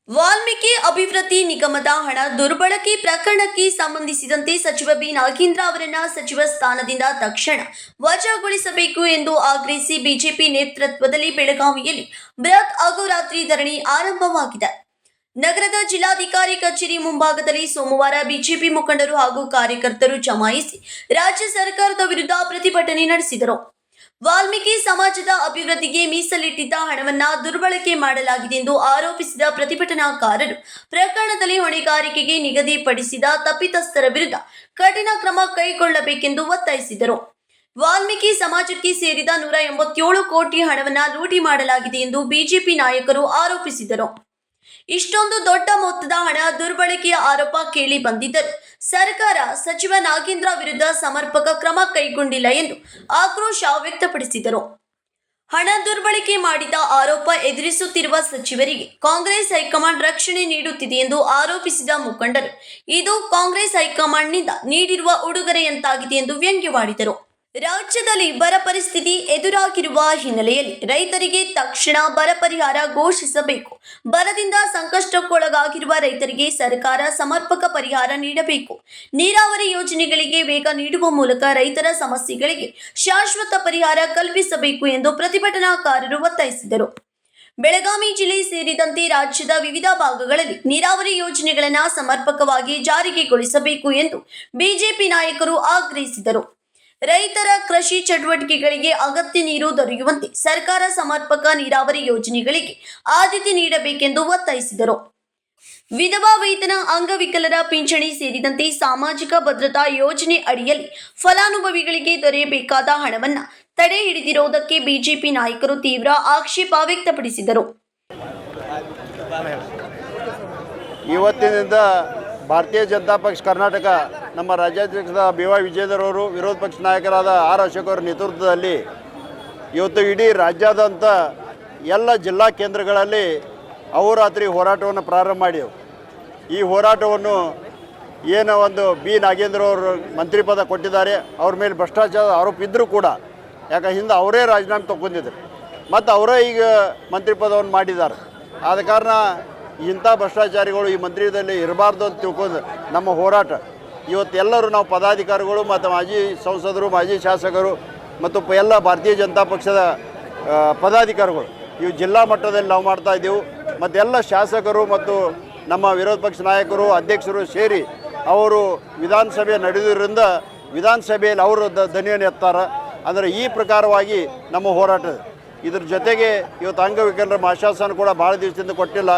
ವಾಲ್ಮೀಕಿ ಅಭಿವೃದ್ಧಿ ನಿಗಮದ ಹಣ ದುರ್ಬಳಕೆ ಪ್ರಕರಣಕ್ಕೆ ಸಂಬಂಧಿಸಿದಂತೆ ಸಚಿವ ಬಿ ನಾಗೇಂದ್ರ ಅವರನ್ನ ಸಚಿವ ಸ್ಥಾನದಿಂದ ತಕ್ಷಣ ವಜಾಗೊಳಿಸಬೇಕು ಎಂದು ಆಗ್ರಹಿಸಿ ಬಿಜೆಪಿ ನೇತೃತ್ವದಲ್ಲಿ ಬೆಳಗಾವಿಯಲ್ಲಿ ಬೃಹತ್ ಅಹೋರಾತ್ರಿ ಧರಣಿ ಆರಂಭವಾಗಿದೆ. ನಗರದ ಜಿಲ್ಲಾಧಿಕಾರಿ ಕಚೇರಿ ಮುಂಭಾಗದಲ್ಲಿ ಸೋಮವಾರ ಬಿಜೆಪಿ ಮುಖಂಡರು ಹಾಗೂ ಕಾರ್ಯಕರ್ತರು ಜಮಾಯಿಸಿ ರಾಜ್ಯ ಸರ್ಕಾರದ ವಿರುದ್ಧ ಪ್ರತಿಭಟನೆ ನಡೆಸಿದರು. ವಾಲ್ಮೀಕಿ ಸಮಾಜದ ಅಭಿವೃದ್ಧಿಗೆ ಮೀಸಲಿಟ್ಟಿದ್ದ ಹಣವನ್ನ ದುರ್ಬಳಕೆ ಮಾಡಲಾಗಿದೆ ಎಂದು ಆರೋಪಿಸಿದ ಪ್ರತಿಭಟನಾಕಾರರು ಪ್ರಕರಣದಲ್ಲಿ ಹೊಣೆಗಾರಿಕೆಗೆ ನಿಗದಿಪಡಿಸಿದ ತಪ್ಪಿತಸ್ಥರ ವಿರುದ್ಧ ಕಠಿಣ ಕ್ರಮ ಕೈಗೊಳ್ಳಬೇಕೆಂದು ಒತ್ತಾಯಿಸಿದರು. ವಾಲ್ಮೀಕಿ ಸಮಾಜಕ್ಕೆ ಸೇರಿದ 187 ಕೋಟಿ ಹಣವನ್ನ ಲೂಟಿ ಮಾಡಲಾಗಿದೆ ಎಂದು ಬಿಜೆಪಿ ನಾಯಕರು ಆರೋಪಿಸಿದರು. ಇಷ್ಟೊಂದು ದೊಡ್ಡ ಮೊತ್ತದ ಹಣ ದುರ್ಬಳಕೆಯ ಆರೋಪ ಕೇಳಿ ಬಂದಿದ್ದರೂ ಸರ್ಕಾರ ಸಚಿವ ನಾಗೇಂದ್ರ ವಿರುದ್ಧ ಸಮರ್ಪಕ ಕ್ರಮ ಕೈಗೊಂಡಿಲ್ಲ ಎಂದು ಆಕ್ರೋಶ ವ್ಯಕ್ತಪಡಿಸಿದರು. ಹಣ ದುರ್ಬಳಕೆ ಮಾಡಿದ ಆರೋಪ ಎದುರಿಸುತ್ತಿರುವ ಸಚಿವರಿಗೆ ಕಾಂಗ್ರೆಸ್ ಹೈಕಮಾಂಡ್ ರಕ್ಷಣೆ ನೀಡುತ್ತಿದೆ ಎಂದು ಆರೋಪಿಸಿದ ಮುಖಂಡರು, ಇದು ಕಾಂಗ್ರೆಸ್ ಹೈಕಮಾಂಡ್ನಿಂದ ನೀಡಿರುವ ಉಡುಗೊರೆಯಂತಾಗಿದೆ ಎಂದು ವ್ಯಂಗ್ಯವಾಡಿದರು. ರಾಜ್ಯದಲ್ಲಿ ಬರ ಪರಿಸ್ಥಿತಿ ಎದುರಾಗಿರುವ ಹಿನ್ನೆಲೆಯಲ್ಲಿ ರೈತರಿಗೆ ತಕ್ಷಣ ಬರ ಪರಿಹಾರ ಘೋಷಿಸಬೇಕು. ಬರದಿಂದ ಸಂಕಷ್ಟಕ್ಕೊಳಗಾಗಿರುವ ರೈತರಿಗೆ ಸರ್ಕಾರ ಸಮರ್ಪಕ ಪರಿಹಾರ ನೀಡಬೇಕು. ನೀರಾವರಿ ಯೋಜನೆಗಳಿಗೆ ವೇಗ ನೀಡುವ ಮೂಲಕ ರೈತರ ಸಮಸ್ಯೆಗಳಿಗೆ ಶಾಶ್ವತ ಪರಿಹಾರ ಕಲ್ಪಿಸಬೇಕು ಎಂದು ಪ್ರತಿಭಟನಾಕಾರರು ಒತ್ತಾಯಿಸಿದರು. ಬೆಳಗಾವಿ ಜಿಲ್ಲೆ ಸೇರಿದಂತೆ ರಾಜ್ಯದ ವಿವಿಧ ಭಾಗಗಳಲ್ಲಿ ನೀರಾವರಿ ಯೋಜನೆಗಳನ್ನು ಸಮರ್ಪಕವಾಗಿ ಜಾರಿಗೆಗೊಳಿಸಬೇಕು ಎಂದು ಬಿಜೆಪಿ ನಾಯಕರು ಆಗ್ರಹಿಸಿದರು. ರೈತರ ಕೃಷಿ ಚಟುವಟಿಕೆಗಳಿಗೆ ಅಗತ್ಯ ನೀರು ದೊರೆಯುವಂತೆ ಸರ್ಕಾರ ಸಮರ್ಪಕ ನೀರಾವರಿ ಯೋಜನೆಗಳಿಗೆ ಆದ್ಯತೆ ನೀಡಬೇಕೆಂದು ಒತ್ತಾಯಿಸಿದರು. ವಿಧವಾ ವೇತನ, ಅಂಗವಿಕಲರ ಪಿಂಚಣಿ ಸೇರಿದಂತೆ ಸಾಮಾಜಿಕ ಭದ್ರತಾ ಯೋಜನೆ ಅಡಿಯಲ್ಲಿ ಫಲಾನುಭವಿಗಳಿಗೆ ದೊರೆಯಬೇಕಾದ ಹಣವನ್ನು ತಡೆ ಹಿಡಿದಿರುವುದಕ್ಕೆ ಬಿಜೆಪಿ ನಾಯಕರು ತೀವ್ರ ಆಕ್ಷೇಪ ವ್ಯಕ್ತಪಡಿಸಿದರು. ಇವತ್ತಿನಿಂದ ಭಾರತೀಯ ಜನತಾ ಪಕ್ಷ ಕರ್ನಾಟಕ ನಮ್ಮ ರಾಜ್ಯಾಧ್ಯಕ್ಷರಾದ ಬಿ.ವೈ. ವಿಜೇಂದ್ರ ಅವರು, ವಿರೋಧ ಪಕ್ಷ ನಾಯಕರಾದ ಆರ್. ಅಶೋಕ್ ಅವರ ನೇತೃತ್ವದಲ್ಲಿ ಇವತ್ತು ಇಡೀ ರಾಜ್ಯಾದ್ಯಂತ ಎಲ್ಲ ಜಿಲ್ಲಾ ಕೇಂದ್ರಗಳಲ್ಲಿ ಅಹೋರಾತ್ರಿ ಹೋರಾಟವನ್ನು ಪ್ರಾರಂಭ ಮಾಡಿದೆವು. ಈ ಹೋರಾಟವನ್ನು ಏನು ಒಂದು ಬಿ. ನಾಗೇಂದ್ರ ಅವರು ಮಂತ್ರಿ ಪದ ಕೊಟ್ಟಿದ್ದಾರೆ, ಅವ್ರ ಮೇಲೆ ಭ್ರಷ್ಟಾಚಾರದ ಆರೋಪ ಇದ್ದರೂ ಕೂಡ, ಯಾಕೆ ಹಿಂದೆ ಅವರೇ ರಾಜೀನಾಮೆ ತಗೊಂಡಿದ್ರು ಮತ್ತು ಅವರೇ ಈಗ ಮಂತ್ರಿ ಪದವನ್ನು ಮಾಡಿದ್ದಾರೆ. ಆದ ಕಾರಣ ಇಂಥ ಭ್ರಷ್ಟಾಚಾರಿಗಳು ಈ ಮಂತ್ರಿದಲ್ಲಿ ಇರಬಾರ್ದು ಅಂತ ತಿಳ್ಕೊಂಡು ನಮ್ಮ ಹೋರಾಟ ಇವತ್ತೆಲ್ಲರೂ ನಾವು ಪದಾಧಿಕಾರಿಗಳು ಮತ್ತು ಮಾಜಿ ಸಂಸದರು, ಮಾಜಿ ಶಾಸಕರು ಮತ್ತು ಎಲ್ಲ ಭಾರತೀಯ ಜನತಾ ಪಕ್ಷದ ಪದಾಧಿಕಾರಿಗಳು ಇವು ಜಿಲ್ಲಾ ಮಟ್ಟದಲ್ಲಿ ನಾವು ಮಾಡ್ತಾಯಿದ್ದೆವು. ಮತ್ತು ಎಲ್ಲ ಶಾಸಕರು ಮತ್ತು ನಮ್ಮ ವಿರೋಧ ಪಕ್ಷ ನಾಯಕರು, ಅಧ್ಯಕ್ಷರು ಸೇರಿ ಅವರು ವಿಧಾನಸಭೆ ನಡೆಯೋದ್ರಿಂದ ವಿಧಾನಸಭೆಯಲ್ಲಿ ಅವರು ದನಿಯನ್ನು ಎತ್ತಾರೆ. ಅಂದರೆ ಈ ಪ್ರಕಾರವಾಗಿ ನಮ್ಮ ಹೋರಾಟ. ಇದ್ರ ಜೊತೆಗೆ ಇವತ್ತು ಅಂಗವಿಕಲರ ಆಶ್ವಾಸನ ಕೂಡ ಭಾಳ ದಿವಸದಿಂದ ಕೊಟ್ಟಿಲ್ಲ.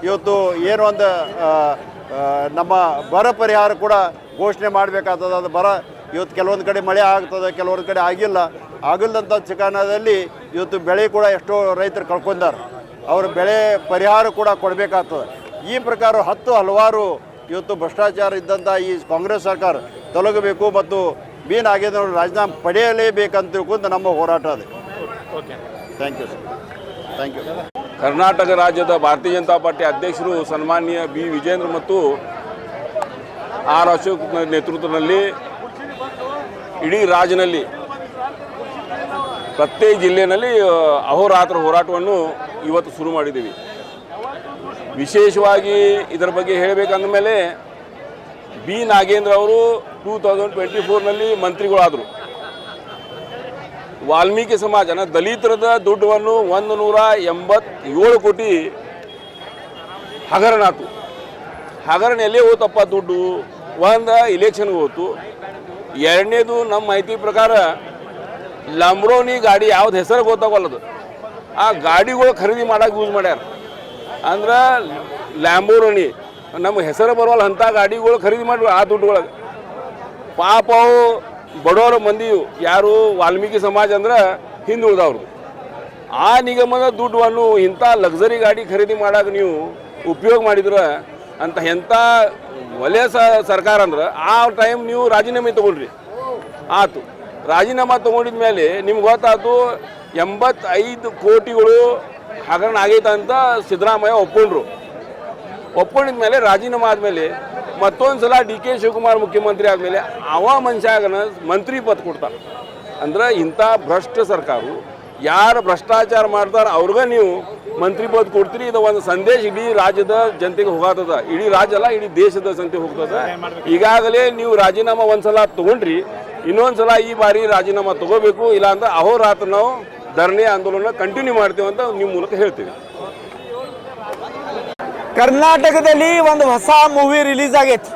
ಇವತ್ತು ಏನು ಒಂದು ನಮ್ಮ ಬರ ಪರಿಹಾರ ಕೂಡ ಘೋಷಣೆ ಮಾಡಬೇಕಾಗ್ತದೆ. ಅದು ಬರ ಇವತ್ತು ಕೆಲವೊಂದು ಕಡೆ ಮಳೆ ಆಗ್ತದೆ, ಕೆಲವೊಂದು ಕಡೆ ಆಗಿಲ್ಲದಂಥ ಚಿಕಾನದಲ್ಲಿ ಇವತ್ತು ಬೆಳೆ ಕೂಡ ಎಷ್ಟೋ ರೈತರು ಕಳ್ಕೊಂಡಾರೆ. ಅವ್ರ ಬೆಳೆ ಪರಿಹಾರ ಕೂಡ ಕೊಡಬೇಕಾಗ್ತದೆ. ಈ ಪ್ರಕಾರ ಹಲವಾರು ಇವತ್ತು ಭ್ರಷ್ಟಾಚಾರ ಇದ್ದಂಥ ಈ ಕಾಂಗ್ರೆಸ್ ಸರ್ಕಾರ ತೊಲಗಬೇಕು ಮತ್ತು ಬಿ. ನಾಗೇಂದ್ರ ಅವರು ರಾಜೀನಾಮೆ ಪಡೆಯಲೇಬೇಕಂತ ತಿಳ್ಕೊಂಡು ನಮ್ಮ ಹೋರಾಟ ಇದೆ. Thank you sir. Thank you. Karnataka ರಾಜ್ಯದ ಭಾರತೀಯ ಜನತಾ ಪಾರ್ಟಿ ಅಧ್ಯಕ್ಷರು ಸನ್ಮಾನ್ಯ ಬಿ. ವಿಜೇಂದ್ರ ಮತ್ತು ಆರ್. ಅಶೋಕ್ ನೇತೃತ್ವದಲ್ಲಿ ಇಡೀ ರಾಜ್ಯದಲ್ಲಿ ಪ್ರತ್ಯೇಕ ಜಿಲ್ಲೆಯಲ್ಲಿ ಅಹೋರಾತ್ರ ಹೋರಾಟವನ್ನು ಇವತ್ತು ಶುರು ಮಾಡಿದ್ದೀವಿ. ವಿಶೇಷವಾಗಿ ಇದರ ಬಗ್ಗೆ ಹೇಳಬೇಕಂದ ಮೇಲೆ ಬಿ. ನಾಗೇಂದ್ರ ಅವರು 2024ನಲ್ಲಿ ಮಂತ್ರಿಗಳಾದರು. ವಾಲ್ಮೀಕಿ ಸಮಾಜನ ದಲಿತರದ ದುಡ್ಡನ್ನು 187 ಕೋಟಿ ಹಗರಣ ಆಯ್ತು. ಹಗರಣ ಎಲ್ಲೇ ಹೋತಪ್ಪ ದುಡ್ಡು? ಒಂದು ಇಲೆಕ್ಷನ್ಗೆ ಹೋಯ್ತು. ಎರಡನೇದು ನಮ್ಮ ಮಾಹಿತಿ ಪ್ರಕಾರ ಲಂಬ್ರೋನಿ ಗಾಡಿ ಯಾವ್ದು ಹೆಸರು ಗೊತ್ತಾಗಲ್ಲದು, ಆ ಗಾಡಿಗಳು ಖರೀದಿ ಮಾಡೋಕೆ ಯೂಸ್ ಮಾಡ್ಯಾರ. ಅಂದ್ರೆ ಲ್ಯಾಂಬೋರೋನಿ ನಮ್ಗೆ ಹೆಸರು ಬರೋಲ್ಲ ಅಂಥ ಗಾಡಿಗಳು ಖರೀದಿ ಮಾಡಿ ಆ ದುಡ್ಡುಗಳಿಗೆ ಪಾಪ ಅವು ಬಡವರ ಮಂದಿಯು ಯಾರು ವಾಲ್ಮೀಕಿ ಸಮಾಜ ಅಂದ್ರೆ ಹಿಂದುಳಿದವ್ರು. ಆ ನಿಗಮದ ದುಡ್ಡನ್ನು ಇಂಥ ಲಕ್ಸರಿ ಗಾಡಿ ಖರೀದಿ ಮಾಡೋಕೆ ನೀವು ಉಪಯೋಗ ಮಾಡಿದ್ರೆ ಅಂತ ಎಂಥ ಒಳ್ಳೆಯ ಸರ್ಕಾರ ಅಂದ್ರೆ ಆ ಟೈಮ್ ನೀವು ರಾಜೀನಾಮೆ ತೊಗೊಳ್ರಿ. ಆಯ್ತು, ರಾಜೀನಾಮೆ ತೊಗೊಂಡಿದ ಮೇಲೆ ನಿಮ್ಗೆ ಗೊತ್ತಾಯ್ತು 85 ಕೋಟಿಗಳು ಹಗರಣ ಆಗೈತೆ ಅಂತ ಸಿದ್ದರಾಮಯ್ಯ ಒಪ್ಕೊಂಡಿದ ಮೇಲೆ ರಾಜೀನಾಮೆ ಆದಮೇಲೆ ಮತ್ತೊಂದು ಸಲ ಡಿ.ಕೆ. ಶಿವಕುಮಾರ್ ಮುಖ್ಯಮಂತ್ರಿ ಆದಮೇಲೆ ಅವ ಮನುಷ್ಯಗನ ಮಂತ್ರಿ ಪದ ಕೊಡ್ತಾರೆ. ಅಂದ್ರೆ ಇಂಥ ಭ್ರಷ್ಟ ಸರ್ಕಾರ ಯಾರು ಭ್ರಷ್ಟಾಚಾರ ಮಾಡ್ತಾರೆ ಅವ್ರಿಗೆ ನೀವು ಮಂತ್ರಿ ಪದ ಕೊಡ್ತೀರಿ. ಇದು ಒಂದು ಸಂದೇಶ ಇಡೀ ರಾಜ್ಯದ ಜನತೆಗೆ ಹೋಗತ್ತದ, ಇಡೀ ರಾಜ್ಯ ಅಲ್ಲ ಇಡೀ ದೇಶದ ಜನತೆಗೆ ಹೋಗ್ತದ. ಈಗಾಗಲೇ ನೀವು ರಾಜೀನಾಮಾ ಒಂದ್ಸಲ ತಗೊಂಡ್ರಿ, ಇನ್ನೊಂದ್ಸಲ ಈ ಬಾರಿ ರಾಜೀನಾಮಾ ತಗೋಬೇಕು, ಇಲ್ಲಾಂದ್ರೆ ಅಹೋರಾತ್ರ ನಾವು ಧರಣಿ ಆಂದೋಲನ ಕಂಟಿನ್ಯೂ ಮಾಡ್ತೀವಿ ಅಂತ ನಿಮ್ಮ ಮೂಲಕ ಹೇಳ್ತೀವಿ. ಕರ್ನಾಟಕದಲ್ಲಿ ಒಂದು ಹೊಸ ಮೂವಿ ರಿಲೀಸ್ ಆಗೈತಿ,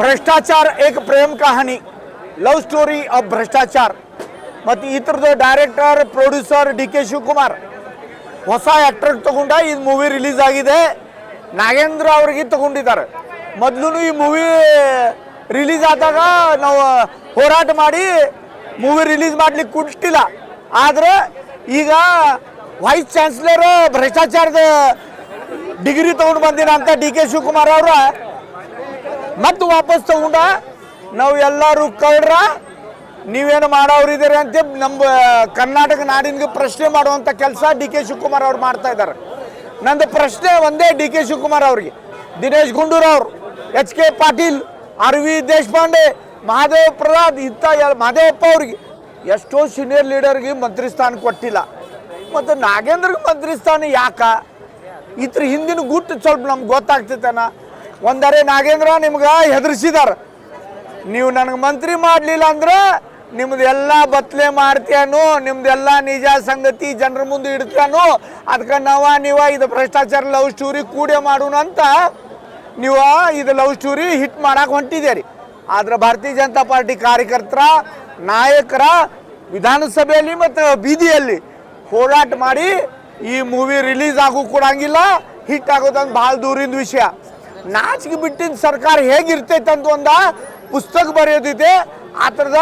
ಭ್ರಷ್ಟಾಚಾರ ಏಕ ಪ್ರೇಮ್ ಕಹಾನಿ, ಲವ್ ಸ್ಟೋರಿ ಆಫ್ ಭ್ರಷ್ಟಾಚಾರ. ಮತ್ತು ಇದ್ರದ್ದು director producer D K Shivakumar ಹೊಸ ಆ್ಯಕ್ಟರ್ ತಗೊಂಡ ಈ ಮೂವಿ ರಿಲೀಸ್ ಆಗಿದೆ. ನಾಗೇಂದ್ರ ಅವ್ರಿಗೆ ತಗೊಂಡಿದ್ದಾರೆ. ಮೊದಲು ಈ ಮೂವಿ ರಿಲೀಸ್ ಆದಾಗ ನಾವು ಹೋರಾಟ ಮಾಡಿ ಮೂವಿ ರಿಲೀಸ್ ಮಾಡ್ಲಿಕ್ಕೆ ಕೊಟ್ಟಿಲ್ಲ. ಆದರೆ ಈಗ ವೈಸ್ ಚಾನ್ಸಲರ್ ಭ್ರಷ್ಟಾಚಾರದ ಡಿಗ್ರಿ ತಗೊಂಡು ಬಂದಿನ ಅಂತ ಡಿ ಕೆ ಶಿವಕುಮಾರ್ ಅವರ ಮತ್ತೆ ವಾಪಸ್ ತಗೊಂಡ ನಾವು ಎಲ್ಲರೂ ಕಳ್ರ, ನೀವೇನು ಮಾಡೋರಿದ್ದೀರಿ ಅಂತ ನಮ್ಮ ಕರ್ನಾಟಕ ನಾಡಿನಿಗೆ ಪ್ರಶ್ನೆ ಮಾಡುವಂಥ ಕೆಲಸ ಡಿ ಕೆ ಶಿವಕುಮಾರ್ ಅವ್ರು ಮಾಡ್ತಾ ಇದ್ದಾರೆ. ನಂದು ಪ್ರಶ್ನೆ ಒಂದೇ ಡಿ ಕೆ ಶಿವಕುಮಾರ್ ಅವ್ರಿಗೆ, Dinesh Gundu Rao, H K Patil, R V Deshpande, Mahadev Prasad Mahadevappa ಅವ್ರಿಗೆ ಎಷ್ಟೋ ಸೀನಿಯರ್ ಲೀಡರ್ಗೆ ಮಂತ್ರಿ ಸ್ಥಾನ ಕೊಟ್ಟಿಲ್ಲ. ಮತ್ತು ನಾಗೇಂದ್ರಗೆ ಮಂತ್ರಿ ಸ್ಥಾನ ಯಾಕ? ಇದ್ರ ಹಿಂದಿನ ಗುಟ್ಟು ಸ್ವಲ್ಪ ನಮ್ಗೆ ಗೊತ್ತಾಗ್ತೈತನ. ಒಂದರೆ ನಾಗೇಂದ್ರ ನಿಮ್ಗೆ ಹೆದರ್ಸಿದಾರ, ನೀವು ನನಗೆ ಮಂತ್ರಿ ಮಾಡಲಿಲ್ಲ ಅಂದ್ರೆ ನಿಮ್ದು ಎಲ್ಲ ಬತ್ಲೆ ಮಾಡ್ತೀಯಾನು, ನಿಮ್ದೆಲ್ಲ ನಿಜ ಸಂಗತಿ ಜನರ ಮುಂದೆ ಇಡ್ತೀಯಾನು, ಅದಕ್ಕೆ ನೀವ ಇದು ಭ್ರಷ್ಟಾಚಾರ ಲವ್ ಸ್ಟೋರಿ ಕೂಡೆ ಮಾಡೋಣ ಅಂತ ನೀವು ಇದು ಲವ್ ಸ್ಟೋರಿ ಹಿಟ್ ಮಾಡಕ್ಕೆ ಹೊಂಟಿದ್ದೀರಿ. ಆದ್ರೆ ಭಾರತೀಯ ಜನತಾ ಪಾರ್ಟಿ ಕಾರ್ಯಕರ್ತರ ನಾಯಕರ ವಿಧಾನಸಭೆಯಲ್ಲಿ ಮತ್ತು ಬೀದಿಯಲ್ಲಿ ಹೋರಾಟ ಮಾಡಿ ಈ ಮೂವಿ ರಿಲೀಸ್ ಆಗು ಕೊಡಂಗಿಲ್ಲ, ಹಿಟ್ ಆಗೋದಂತ ಭಾಳ ದೂರಿನ ವಿಷಯ. ನಾಚಿಕೆ ಬಿಟ್ಟಿನ ಸರ್ಕಾರ ಹೇಗಿರ್ತೈತೆ ಅಂತ ಒಂದು ಪುಸ್ತಕ ಬರೆಯೋದಿದೆ. ಆ ಥರದ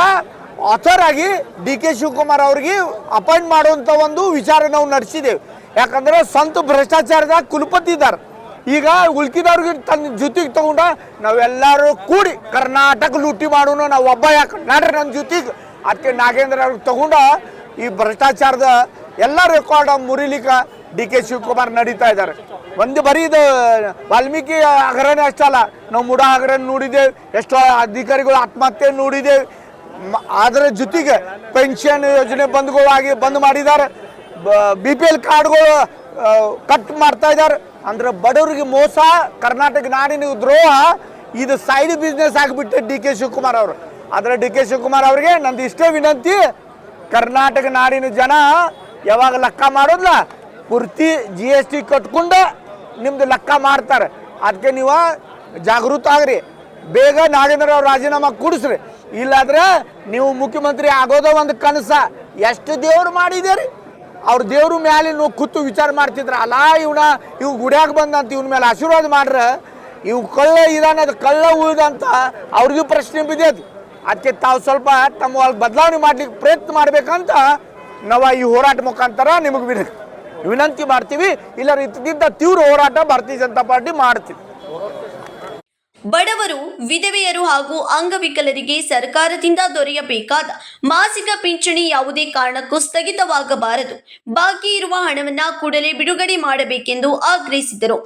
ಆಥರ್ ಆಗಿ ಡಿ ಕೆ ಶಿವಕುಮಾರ್ ಅವ್ರಿಗೆ ಅಪಾಯಿಂಟ್ ಮಾಡುವಂಥ ಒಂದು ವಿಚಾರ ನಾವು ನಡೆಸಿದ್ದೇವೆ. ಯಾಕಂದ್ರೆ ಸ್ವಂತ ಭ್ರಷ್ಟಾಚಾರದ ಕುಲಪತಿ ಇದ್ದಾರೆ. ಈಗ ಉಳ್ಕಿದವ್ರಿಗೆ ತನ್ನ ಜೊತೆಗೆ ತಗೊಂಡ ನಾವೆಲ್ಲರೂ ಕೂಡಿ ಕರ್ನಾಟಕ ಲೂಟಿ ಮಾಡೋಣ, ನಾವು ಒಬ್ಬ ಯಾಕೆ ನಡ್ರಿ ನನ್ನ ಜೊತೆಗೆ. ಅದಕ್ಕೆ ನಾಗೇಂದ್ರ ಅವ್ರಿಗೆ ತಗೊಂಡ ಈ ಭ್ರಷ್ಟಾಚಾರದ ಎಲ್ಲ ರೆಕಾರ್ಡ್ ಮುರಿಲಿಕ್ಕೆ ಡಿ ಕೆ ಶಿವಕುಮಾರ್ ನಡೀತಾ ಇದ್ದಾರೆ. ಒಂದು ಬರೀ ಇದು ವಾಲ್ಮೀಕಿ ಹಗರಣ ಅಷ್ಟಲ್ಲ, ನಾವು ಮುಡಾ ಹಗರಣ ನೋಡಿದ್ದೇವೆ, ಎಷ್ಟೋ ಅಧಿಕಾರಿಗಳು ಆತ್ಮಹತ್ಯೆ ನೋಡಿದ್ದೇವೆ. ಅದರ ಜೊತೆಗೆ ಪೆನ್ಷನ್ ಯೋಜನೆ ಬಂದ್ ಮಾಡಿದ್ದಾರೆ, BPL ಕಾರ್ಡ್ಗಳು ಕಟ್ ಮಾಡ್ತಾ ಇದ್ದಾರೆ. ಅಂದ್ರೆ ಬಡವರಿಗೆ ಮೋಸ, ಕರ್ನಾಟಕ ನಾಡಿನ ದ್ರೋಹ, ಇದು ಸೈಡ್ ಬಿಸ್ನೆಸ್ ಆಗಿಬಿಟ್ಟೆ ಡಿ ಕೆ ಶಿವಕುಮಾರ್ ಅವರು. ಆದರೆ ಡಿ ಕೆ ಶಿವಕುಮಾರ್ ಅವರಿಗೆ ನಂದು ಇಷ್ಟೇ ವಿನಂತಿ, ಕರ್ನಾಟಕ ನಾಡಿನ ಜನ ಯಾವಾಗ ಲೆಕ್ಕ ಮಾಡೋದ್ಲ ಪೂರ್ತಿ GST ಕಟ್ಕೊಂಡು ನಿಮ್ದು ಲೆಕ್ಕ ಮಾಡ್ತಾರೆ. ಅದಕ್ಕೆ ನೀವು ಜಾಗೃತ ಆಗ್ರಿ, ಬೇಗ ನಾಗೇಂದ್ರ ಅವ್ರು ರಾಜೀನಾಮಾ ಕೊಡಿಸ್ರಿ. ಇಲ್ಲಾಂದ್ರೆ ನೀವು ಮುಖ್ಯಮಂತ್ರಿ ಆಗೋದ ಒಂದು ಕನಸ. ಎಷ್ಟು ದೇವ್ರು ಮಾಡಿದ್ದೀರಿ, ಅವ್ರ ದೇವ್ರ ಮೇಲೆ ನೀವು ಕೂತು ವಿಚಾರ ಮಾಡ್ತಿದ್ರ. ಅಲ್ಲ ಇವ್ ಗುಡಿಯಾಗ ಬಂದಂತ ಇವನ ಮೇಲೆ ಆಶೀರ್ವಾದ ಮಾಡ್ರೆ ಇವು ಕಳ್ಳ ಇದಾನೆ, ಅದು ಕಳ್ಳ ಉಳಿದಂತ ಅವ್ರಿಗೂ ಪ್ರಶ್ನೆ ಬಿದ್ದೈತಿ. ಅದಕ್ಕೆ ತಾವು ಸ್ವಲ್ಪ ತಮ್ಮ ಬದಲಾವಣೆ ಮಾಡ್ಲಿಕ್ಕೆ ಪ್ರಯತ್ನ ಮಾಡ್ಬೇಕಂತ ನಾವು ಈ ಹೋರಾಟ ಮುಖಾಂತರ ನಿಮಗೆ ವಿನಂತಿ ಮಾಡ್ತೀವಿ. ಇಲ್ಲ ಇದಕ್ಕಿಂತ ತೀವ್ರ ಹೋರಾಟ ಭಾರತೀಯ ಜನತಾ ಪಾರ್ಟಿ ಮಾಡ್ತೀವಿ. ಬಡವರು, ವಿಧವೆಯರು ಹಾಗೂ ಅಂಗವಿಕಲರಿಗೆ ಸರ್ಕಾರದಿಂದ ದೊರೆಯಬೇಕಾದ ಮಾಸಿಕ ಪಿಂಚಣಿ ಯಾವುದೇ ಕಾರಣಕ್ಕೂ ಸ್ಥಗಿತವಾಗಬಾರದು. ಬಾಕಿ ಇರುವ ಹಣವನ್ನು ಕೂಡಲೇ ಬಿಡುಗಡೆ ಮಾಡಬೇಕೆಂದು ಆಗ್ರಹಿಸಿದರು.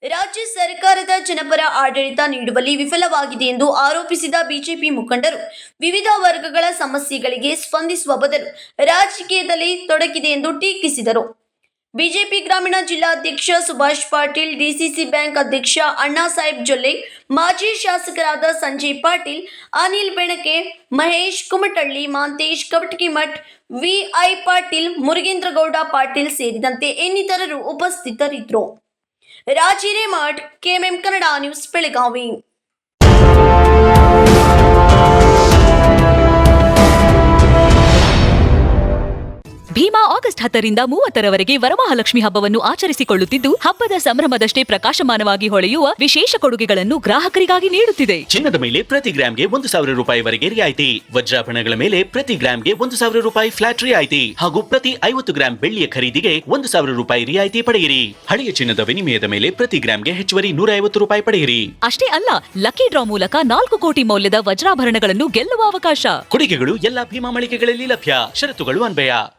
ರಾಜ್ಯ ಸರ್ಕಾರದ ಜನಪರ ಆಡಳಿತ ನೀಡುವಲ್ಲಿ ವಿಫಲವಾಗಿದೆ ಎಂದು ಆರೋಪಿಸಿದ ಬಿಜೆಪಿ ಮುಖಂಡರು ವಿವಿಧ ವರ್ಗಗಳ ಸಮಸ್ಯೆಗಳಿಗೆ ಸ್ಪಂದಿಸುವ ಬದಲು ರಾಜಕೀಯದಲ್ಲಿ ತೊಡಗಿದೆ ಎಂದು ಟೀಕಿಸಿದರು. ಬಿಜೆಪಿ ಗ್ರಾಮೀಣ ಜಿಲ್ಲಾಧ್ಯಕ್ಷ ಸುಭಾಷ್ ಪಾಟೀಲ್, ಡಿಸಿಸಿ ಬ್ಯಾಂಕ್ ಅಧ್ಯಕ್ಷ ಅಣ್ಣಾಸಾಹೇಬ್ ಜೊಲ್ಲೆ, ಮಾಜಿ ಶಾಸಕರಾದ ಸಂಜಯ್ ಪಾಟೀಲ್, ಅನಿಲ್ ಬೆಣಕೆ, ಮಹೇಶ್ ಕುಮಟಳ್ಳಿ, ಮಾಂತೇಶ್ ಕವಟಗಿಮಠ್, ವಿಐ ಪಾಟೀಲ್, ಮುರುಗೇಂದ್ರಗೌಡ ಪಾಟೀಲ್ ಸೇರಿದಂತೆ ಇನ್ನಿತರರು ಉಪಸ್ಥಿತರಿದ್ದರು. Raj Hiremath, KMM Kannada news, Belagavi. Bhima August 10ರಿಂದ 30ರವರೆಗೆ ವರಮಹಾಲಕ್ಷ್ಮಿ ಹಬ್ಬವನ್ನು ಆಚರಿಸಿಕೊಳ್ಳುತ್ತಿದ್ದು, ಹಬ್ಬದ ಸಂಭ್ರಮದಷ್ಟೇ ಪ್ರಕಾಶಮಾನವಾಗಿ ಹೊಳೆಯುವ ವಿಶೇಷ ಕೊಡುಗೆಗಳನ್ನು ಗ್ರಾಹಕರಿಗಾಗಿ ನೀಡುತ್ತಿದೆ. ಚಿನ್ನದ ಮೇಲೆ ಪ್ರತಿ ಗ್ರಾಮ್ಗೆ 1,000 ರೂಪಾಯಿವರೆಗೆ ರಿಯಾಯಿತಿ, ವಜ್ರಾಭರಣಗಳ ಮೇಲೆ ಪ್ರತಿ ಗ್ರಾಮ್ಗೆ 1,000 ರೂಪಾಯಿ ಫ್ಲಾಟ್ ರಿಯಾಯಿತಿ ಹಾಗೂ ಪ್ರತಿ 50 ಗ್ರಾಂ ಬೆಳ್ಳಿಯ ಖರೀದಿಗೆ 1,000 ರೂಪಾಯಿ ರಿಯಾಯಿತಿ ಪಡೆಯಿರಿ. ಹಳೆಯ ಚಿನ್ನದ ವಿನಿಮಯದ ಮೇಲೆ ಪ್ರತಿ ಗ್ರಾಮ್ಗೆ ಹೆಚ್ಚುವರಿ 150 ರೂಪಾಯಿ ಪಡೆಯಿರಿ. ಅಷ್ಟೇ ಅಲ್ಲ, ಲಕ್ಕಿ ಡ್ರಾ ಮೂಲಕ 4 ಕೋಟಿ ಮೌಲ್ಯದ ವಜ್ರಾಭರಣಗಳನ್ನು ಗೆಲ್ಲುವ ಅವಕಾಶ. ಕೊಡುಗೆಗಳು ಎಲ್ಲ ಭೀಮಾ ಮಳಿಗೆಗಳಲ್ಲಿ ಲಭ್ಯ. ಷರತ್ತುಗಳು ಅನ್ವಯ.